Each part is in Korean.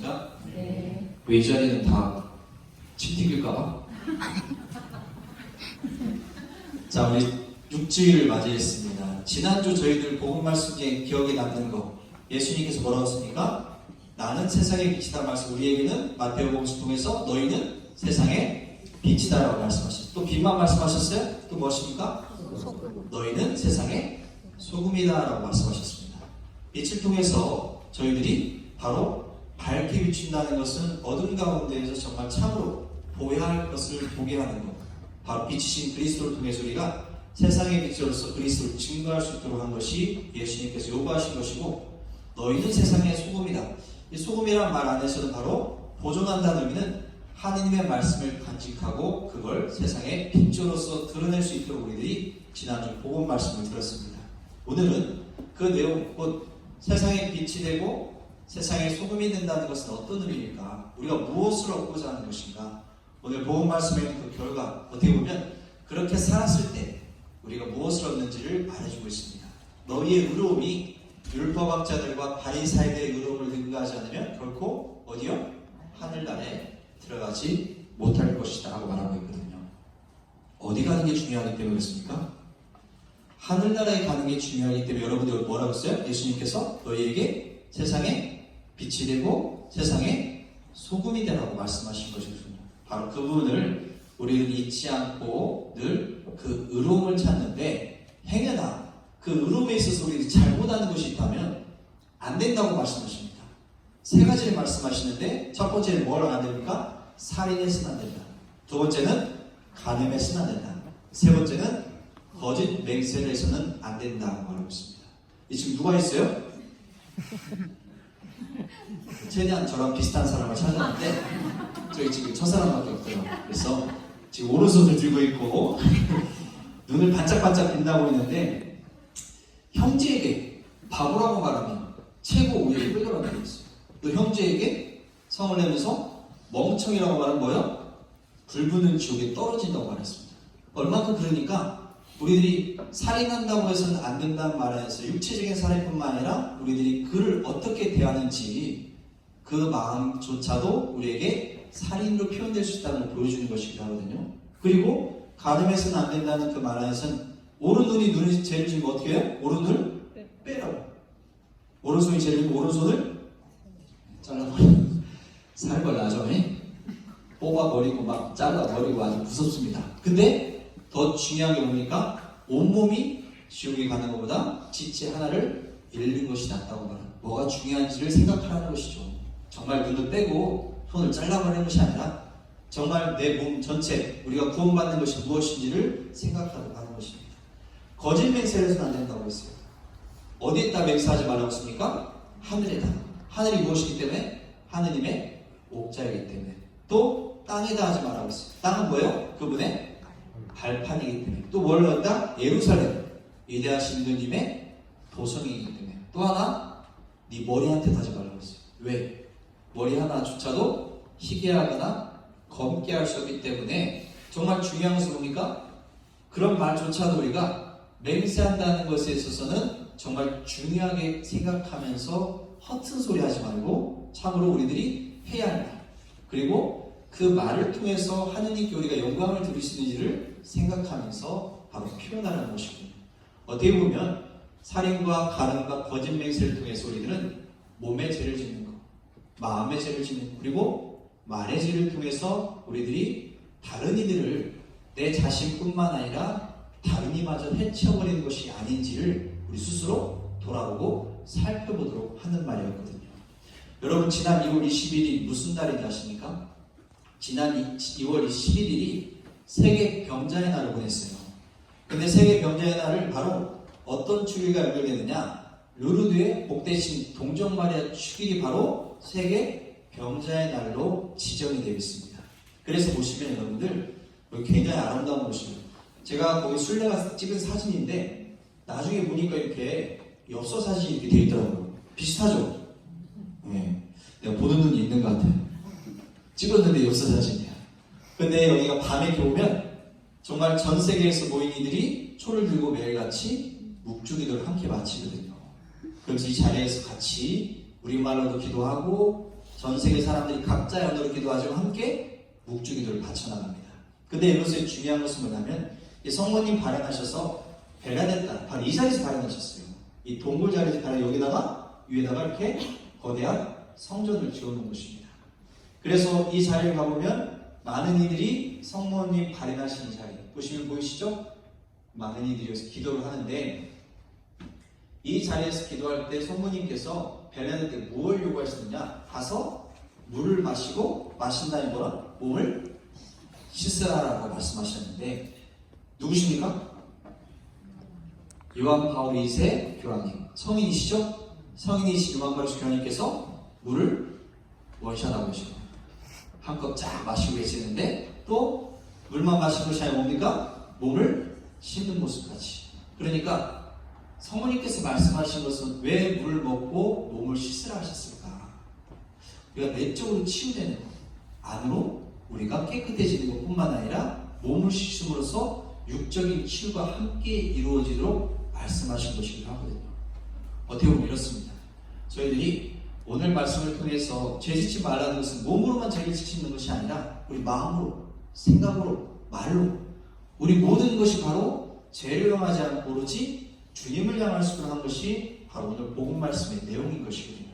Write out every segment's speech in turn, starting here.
안녕하십니까? 네. 왜 이 자리는 다 침 튀길까봐? 자, 우리 6주일을 맞이했습니다. 지난주 저희들 복음 말씀 중에 기억에 남는 거, 예수님께서 뭐라고 했습니까? 나는 세상의 빛이다 말씀. 우리에게는 마태복음을 통해서 너희는 세상의 빛이다라고 말씀하셨어요. 또 빛만 말씀하셨어요? 또 무엇입니까? 소금. 너희는 세상의 소금이다라고 말씀하셨습니다. 빛을 통해서 저희들이 바로 밝게 비춘다는 것은 어둠 가운데에서 정말 참으로 보여야 할 것을 보게 하는 것. 바로 빛이신 그리스도를 통해서 우리가 세상의 빛으로서 그리스도를 증거할 수 있도록 한 것이 예수님께서 요구하신 것이고, 너희는 세상의 소금이다. 이 소금이란 말 안에서는 바로 보존한다는 의미는 하느님의 말씀을 간직하고 그걸 세상의 빛으로서 드러낼 수 있도록 우리들이 지난주 복음 말씀을 들었습니다. 오늘은 그 내용, 곧 세상의 빛이 되고 세상의 소금이 된다는 것은 어떤 의미일까? 우리가 무엇을 얻고자 하는 것인가? 오늘 복음 말씀에 있는 그 결과, 어떻게 보면 그렇게 살았을 때 우리가 무엇을 얻는지를 말해주고 있습니다. 너희의 의로움이 율법학자들과 바리사이들의 의로움을 능가하지 않으면 결코 어디요? 하늘나라에 들어가지 못할 것이다 하고 말하고 있거든요. 어디 가는 게 중요하기 때문에 그렇습니까? 하늘나라에 가는 게 중요하기 때문에 여러분들 뭐라고 했어요? 예수님께서 너희에게 세상의 빛이 되고 세상의 소금이 되라고 말씀하신 것이거든요. 바로 그 부분을 우리는 잊지 않고 늘 그 의로움을 찾는데, 행여나 그 의로움에 있어서 우리가 잘못하는 것이 있다면 안 된다고 말씀하십니다. 세 가지를 말씀하시는데, 첫 번째는 뭐랑 안 됩니까? 살인해서는 안 된다. 두 번째는 간음해서는 안 된다. 세 번째는 거짓 맹세를 해서는 안 된다고 말하고 있습니다. 이 지금 누가 있어요? 최대한 저랑 비슷한 사람을 찾았는데 저희 지금 첫 사람밖에 없어요. 그래서 지금 오른손을 들고 있고 눈을 반짝반짝 빛나고 있는데, 형제에게 바보라고 말하면 최고 우위에 끌려가는 게 있어요. 또 형제에게 성을 내면서 멍청이라고 말하면 뭐예요? 불붙는 지옥에 떨어진다고 말했습니다. 얼마큼 그러니까 우리들이 살인한다고 해서는 안 된다는 말 안에서 육체적인 살인뿐만 아니라 우리들이 그를 어떻게 대하는지 그 마음조차도 우리에게 살인으로 표현될 수 있다는 걸 보여주는 것이기도 하거든요. 그리고 간음해서는 안 된다는 그 말 안에서는 오른눈이 눈이 죄를 지면 어떻게 해요? 오른눈을 빼라고. 오른손이 죄를 지면 오른손을 잘라버리고 살벌 나죠? 뽑아버리고 막 잘라버리고 아주 무섭습니다. 근데 더 중요한 게 뭡니까? 온몸이 지옥에 가는 것보다 지체 하나를 잃는 것이 낫다고 말합니다. 뭐가 중요한지를 생각하라는 것이죠. 정말 눈을 빼고 손을 잘라버리는 것이 아니라 정말 내 몸 전체, 우리가 구원받는 것이 무엇인지를 생각하도록 하는 것입니다. 거짓 맹세를 해서는 안 된다고 했어요. 어디에다 맹세하지 말라고 했습니까? 하늘에다. 하늘이 무엇이기 때문에? 하느님의 옥자이기 때문에. 또 땅에다 하지 말라고 했어요. 땅은 뭐예요? 그분의 발판이기 때문에. 또 뭘 넣었다? 예루살렘, 위대하신 주님의 도성이기 때문에. 또 하나, 네 머리한테 하지 말라고 했어요. 왜? 머리 하나조차도 희게하거나 검게 할 수 없기 때문에. 정말 중요한 것은 뭡니까? 그런 말조차도 우리가 맹세한다는 것에 있어서는 정말 중요하게 생각하면서 허튼 소리 하지 말고 참으로 우리들이 해야 할 말, 그리고 그 말을 통해서 하느님께 우리가 영광을 드릴 수 있는지를 생각하면서 바로 표현하는 것이군요. 어떻게 보면 살인과 간음과 거짓 맹세를 통해서 우리들은 몸의 죄를 짓는 것, 마음의 죄를 짓는 것, 그리고 말의 죄를 통해서 우리들이 다른 이들을 내 자신뿐만 아니라 다른 이마저 해치워버리는 것이 아닌지를 우리 스스로 돌아보고 살펴보도록 하는 말이었거든요. 여러분, 지난 2월 21일이 무슨 날인지 아십니까? 지난 2월 21일이 세계 병자의 날을 보냈어요. 근데 세계 병자의 날을 바로 어떤 주일과 연결되느냐? 루르드의 복되신 동정마리아 축일이 바로 세계 병자의 날로 지정이 되어 있습니다. 그래서 보시면 여러분들 여기 굉장히 아름다운 곳이에요. 제가 거기 순례 가서 찍은 사진인데 나중에 보니까 이렇게 엽서 사진이 이렇게 되어 있더라고요. 비슷하죠? 네. 내가 보는 눈이 있는 것 같아요. 찍었는데 엽서 사진이야. 근데 여기가 밤에 이렇게 오면 정말 전 세계에서 모인 이들이 초를 들고 매일같이 묵주기도를 함께 마치거든요. 그래서 이 자리에서 같이 우리말로도 기도하고 전 세계 사람들이 각자의 언어로 기도하지만 함께 묵주기도를 바쳐나갑니다. 근데 여기서 중요한 것은 뭐냐면 이 성모님 발현하셔서 벨라데타, 바로 이 자리에서 발현하셨어요. 이 동굴 자리에서 발현, 여기다가 위에다가 이렇게 거대한 성전을 지어놓은 것입니다. 그래서 이 자리에 가보면 많은 이들이 성모님 발현하신 자리, 보시면 보이시죠? 많은 이들이 여기서 기도를 하는데, 이 자리에서 기도할 때 성모님께서 벨라데타에 무엇을 요구하시느냐? 가서 물을 마시고, 마신다는 거라 몸을 씻으라라고 말씀하셨는데, 누구십니까? 요한 바울 2세 교황님, 성인이시죠? 성인이신 요한 바울 2세 교황님께서 물을 원샷하고 계시고 한컵 쫙 마시고 계시는데, 또 물만 마시는 것이 아니라 뭡니까? 몸을 씻는 모습까지. 그러니까 성모님께서 말씀하신 것은 왜 물을 먹고 몸을 씻으라 하셨을까? 우리가 내적으로 치유되는 것, 안으로 우리가 깨끗해지는 것뿐만 아니라 몸을 씻음으로써 육적인 치유가 함께 이루어지도록 말씀하신 것이기도 하거든요. 어떻게 보면 이렇습니다. 저희들이 오늘 말씀을 통해서 죄짓지 말라는 것은 몸으로만 죄를 지키는 것이 아니라 우리 마음으로, 생각으로, 말로 우리 모든 것이 바로 죄를 범하지 않고 오로지 주님을 향할 수 있는 것이 바로 오늘 복음 말씀의 내용인 것이거든요.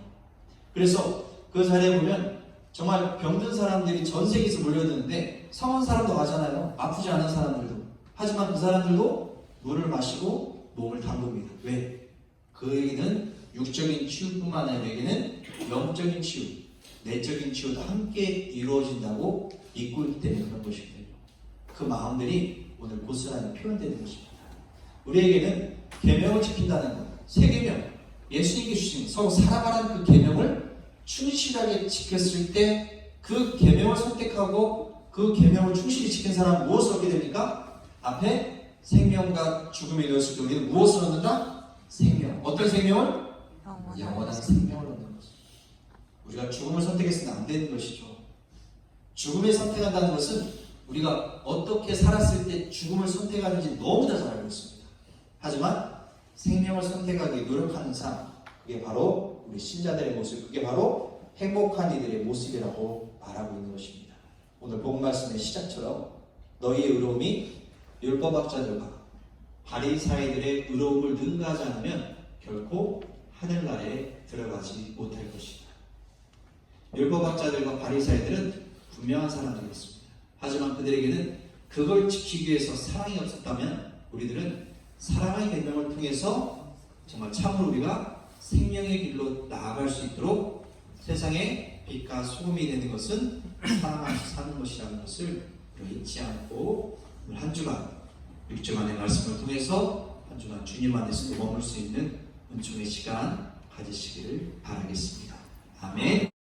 그래서 그 자리에 보면 정말 병든 사람들이 전 세계에서 몰려드는데 성한 사람도 가잖아요. 아프지 않은 사람들도. 하지만 그 사람들도 물을 마시고 몸을 담급니다. 왜? 그에게는 육적인 치유뿐만 아니라 에게는 영적인 치유, 내적인 치유도 함께 이루어진다고 믿고 있기 때문에 그런 것이거든요. 그 마음들이 오늘 고스란히 표현되는 것입니다. 우리에게는 계명을 지킨다는 것, 세 계명, 예수님께 주신 서로 사랑하라는 그 계명을 충실하게 지켰을 때 그 계명을 선택하고 그 계명을 충실히 지킨 사람은 무엇을 얻게 됩니까? 앞에 생명과 죽음에 이르렀을 때 우리는 무엇을 얻는다? 생명. 어떤 생명을? 영원한 생명을 얻는 것입니다. 우리가 죽음을 선택했으면 안 되는 것이죠. 죽음을 선택한다는 것은 우리가 어떻게 살았을 때 죽음을 선택하는지 너무나 잘 알고 있습니다. 하지만 생명을 선택하기 노력하는 삶, 그게 바로 우리 신자들의 모습, 그게 바로 행복한 이들의 모습이라고 말하고 있는 것입니다. 오늘 복음 말씀의 시작처럼 너희의 의로움이 율법학자들과 바리사이들의 의로움을 능가하지 않으면 결코 하늘나라에 들어가지 못할 것이다. 율법학자들과 바리사이들은 분명한 사람들이었습니다. 하지만 그들에게는 그걸 지키기 위해서 사랑이 없었다면 우리들은 사랑의 계명을 통해서 정말 참으로 우리가 생명의 길로 나아갈 수 있도록 세상의 빛과 소금이 되는 것은 사랑하면서 사는 것이라는 것을 잊지 않고 오늘 한 주간 6주간의 말씀을 통해서 한 주간 주님 안에서 머물 수 있는 은총의 시간 가지시기를 바라겠습니다. 아멘.